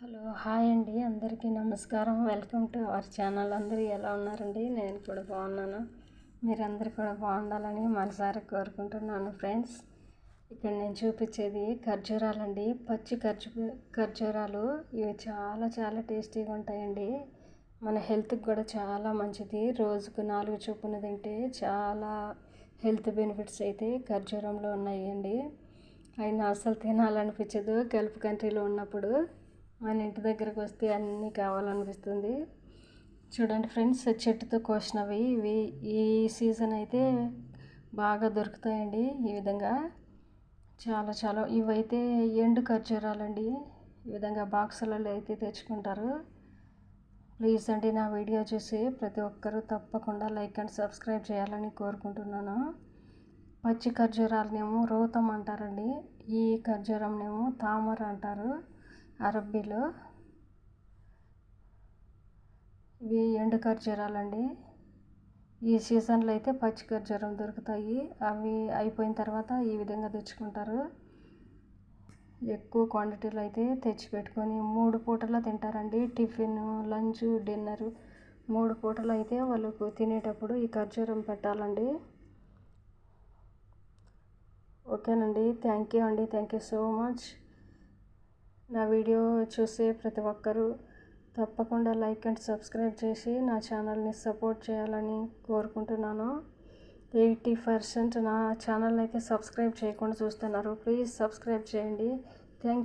Hello hi అండి, అందరికీ నమస్కారం. Welcome to our channel. అందరూ ఎలా ఉన్నారండి? నేను కూడా బాగున్నాను. మీరందరూ కూడా బాగుండాలని మనసారా కోరుకుంటున్నాను ఫ్రెండ్స్. ఇక్కడ నేను చూపించేది ఖర్జూరాలండి, పచ్చి ఖర్జూరాలు. ఇవి చాలా చాలా టేస్టీగా ఉంటాయండి. మన హెల్త్కి కూడా చాలా మంచిది. రోజుకు 4 చొప్పున తింటే చాలా హెల్త్ బెనిఫిట్స్ అయితే ఖర్జూరంలో ఉన్నాయండి. అయినా అసలు తినాలనిపించదు గల్ఫ్ కంట్రీలో ఉన్నప్పుడు. మన ఇంటి దగ్గరకు వస్తే అన్నీ కావాలనిపిస్తుంది. చూడండి ఫ్రెండ్స్, చెట్టుతో కోసినవి ఇవి. ఈ సీజన్ అయితే బాగా దొరుకుతాయండి. ఈ విధంగా చాలా చాలా ఇవైతే ఎండు ఖర్జూరాలండి. ఈ విధంగా బాక్సులలో అయితే తెచ్చుకుంటారు. ప్లీజ్ అండి, నా వీడియో చూసి ప్రతి ఒక్కరూ తప్పకుండా లైక్ అండ్ సబ్స్క్రైబ్ చేయాలని కోరుకుంటున్నాను. పచ్చి ఖర్జూరాలనేమో రోతం అంటారండి. ఈ ఖర్జూరంనేమో తామర అంటారు అరబ్బీలో. ఇవి ఎండు ఖర్జూరాలండి. ఈ సీజన్లో అయితే పచ్చి ఖర్జూరం దొరుకుతాయి. అవి అయిపోయిన తర్వాత ఈ విధంగా తెచ్చుకుంటారు. ఎక్కువ క్వాంటిటీలో అయితే తెచ్చి పెట్టుకొని 3 పూటలా తింటారండి. టిఫిన్, లంచ్, డిన్నర్ 3 పూటలు అయితే వాళ్ళకు తినేటప్పుడు ఈ ఖర్జూరం పెట్టాలండి. ఓకేనండి, థ్యాంక్ యూ అండి, థ్యాంక్ యూ సో మచ్. నా వీడియో చూసే ప్రతి ఒక్కరూ తప్పకుండా లైక్ అండ్ సబ్స్క్రైబ్ చేసి నా ఛానల్ని సపోర్ట్ చేయాలని కోరుకుంటున్నాను. 80% నా ఛానల్ అయితే సబ్స్క్రైబ్ చేయకుండా చూస్తున్నారు. ప్లీజ్ సబ్స్క్రైబ్ చేయండి. థ్యాంక్